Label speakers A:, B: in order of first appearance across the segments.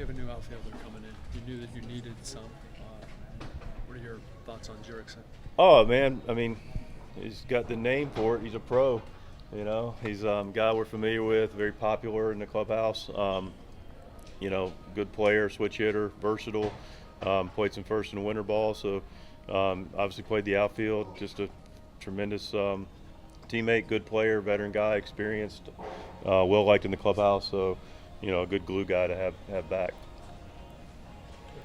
A: You have a new outfielder coming in. You knew that you needed some. What are your thoughts on Jurickson?
B: Oh man, I mean, he's got the name for it. He's a pro. He's a guy we're familiar with, very popular in the clubhouse. Good player, switch hitter, versatile. Played some first and winter ball, so obviously played the outfield. Just a tremendous teammate, good player, veteran guy, experienced, well liked in the clubhouse. So, a good glue guy to have back.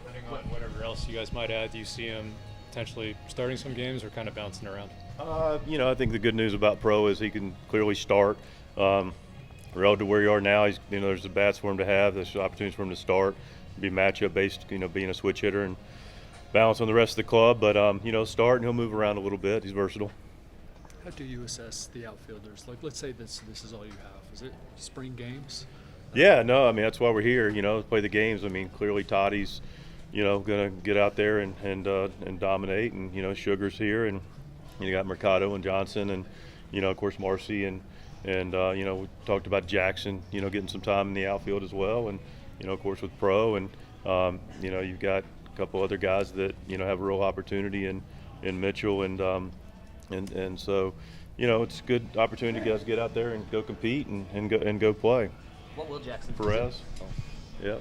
C: Depending on whatever else you guys might add, do you see him potentially starting some games or kind of bouncing around?
B: I think the good news about Pro is he can clearly start. Relative to where you are now, there's a bats for him to have. There's opportunities for him to start, be matchup based. Being a switch hitter and balance on the rest of the club. But start and he'll move around a little bit. He's versatile.
A: How do you assess the outfielders? Like, let's say this is all you have. Is it spring games?
B: Yeah, no, I mean that's why we're here. Play the games. I mean, clearly Toddy's, going to get out there and dominate, and Sugar's here, and you got Mercado and Johnson, and of course Marcy, and we talked about Jackson, getting some time in the outfield as well, and of course with Pro, and you've got a couple other guys that have a real opportunity in Mitchell, and so it's a good opportunity to guys get out there and go compete and go play.
D: What will Jackson's
B: Perez? Yeah.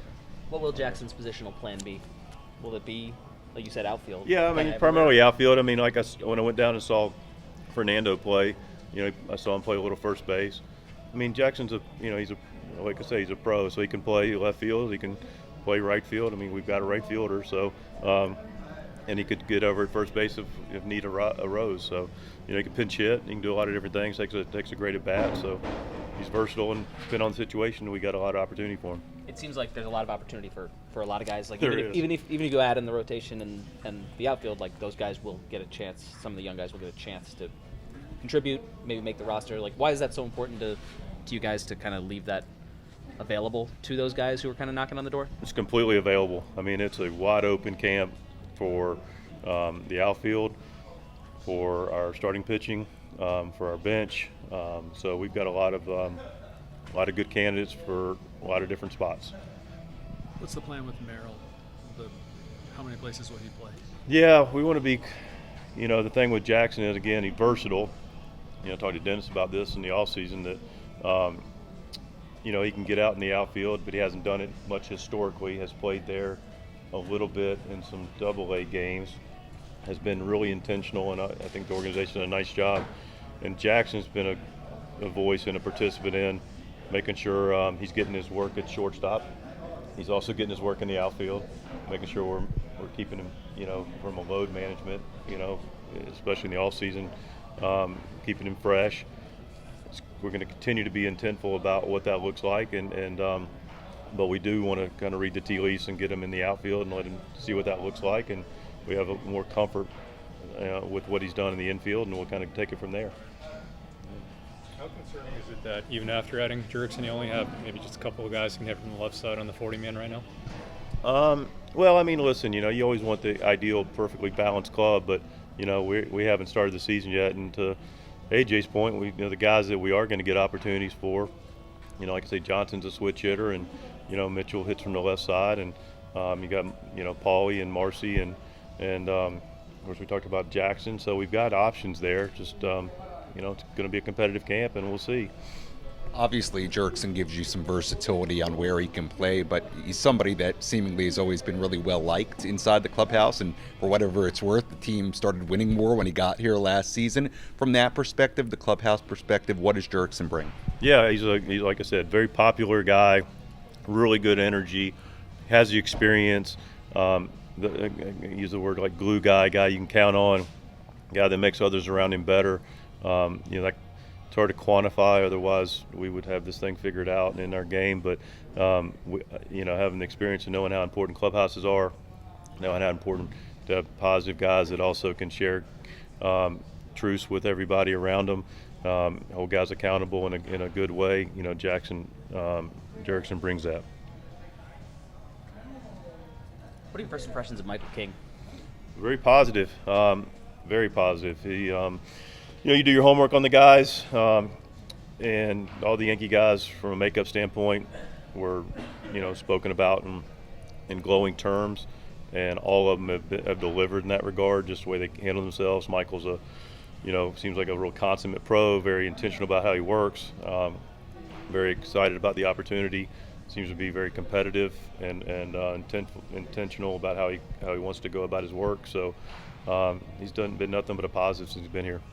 D: What will Jackson's positional plan be? Will it be, like you said, outfield?
B: Yeah, I mean, primarily outfield. I mean, when I went down and saw Fernando play, I saw him play a little first base. I mean, Jackson's he's a pro, so he can play left field, he can play right field. I mean, we've got a right fielder, so and he could get over at first base if need arose. So, he can pinch hit, he can do a lot of different things. Takes a great at bat. So, he's versatile, and depending on the situation, we got a lot of opportunity for him.
D: It seems like there's a lot of opportunity for a lot of guys. Like
B: even
D: if you go add in the rotation and the outfield, like those guys will get a chance. Some of the young guys will get a chance to contribute, maybe make the roster. Like, why is that so important to you guys to kind of leave that available to those guys who are kind of knocking on the door?
B: It's completely available. I mean, it's a wide open camp for the outfield, for our starting pitching, for our bench. So we've got a lot of good candidates for a lot of different spots.
A: What's the plan with Merrill? How many places will he play?
B: Yeah, we want to be. The thing with Jackson is, again, he's versatile. I talked to Dennis about this in the offseason that he can get out in the outfield, but he hasn't done it much historically. Has played there a little bit in some Double-A games. Has been really intentional, and I think the organization did a nice job. And Jackson's been a voice and a participant in making sure he's getting his work at shortstop. He's also getting his work in the outfield, making sure we're keeping him, from a load management, especially in the off season, keeping him fresh. We're going to continue to be intentful about what that looks like, but we do want to kind of read the tea leaves and get him in the outfield and let him see what that looks like, and we have more comfort with what he's done in the infield, and we'll kind of take it from there.
C: How concerning is it that even after adding Jurickson, you only have maybe just a couple of guys who can hit from the left side on the 40-man right now?
B: Well, I mean, listen, you always want the ideal, perfectly balanced club, but we haven't started the season yet, and to AJ's point, the guys that we are going to get opportunities for, like I say, Johnson's a switch hitter, and Mitchell hits from the left side, and you got Paulie and Marcy, and of course we talked about Jackson, so we've got options there. Just it's going to be a competitive camp, and we'll see.
E: Obviously, Jurickson gives you some versatility on where he can play, but he's somebody that seemingly has always been really well liked inside the clubhouse, and for whatever it's worth, the team started winning more when he got here last season. From that perspective, the clubhouse perspective, what does Jurickson bring? Yeah,
B: he's like I said, very popular guy, really good energy, has the experience. Use the word like glue guy you can count on, guy that makes others around him better. It's hard to quantify, otherwise we would have this thing figured out in our game. But having the experience and knowing how important clubhouses are, knowing how important to have positive guys that also can share truths with everybody around them, hold guys accountable in a good way. Jurickson brings that.
D: What are your first impressions of Michael King?
B: Very positive. Very positive. He. You do your homework on the guys, and all the Yankee guys from a makeup standpoint were, spoken about, and in glowing terms, and all of them have delivered in that regard, just the way they handle themselves. Michael's seems like a real consummate pro, very intentional about how he works, very excited about the opportunity, seems to be very competitive and intentional about how he wants to go about his work. So he's been nothing but a positive since he's been here.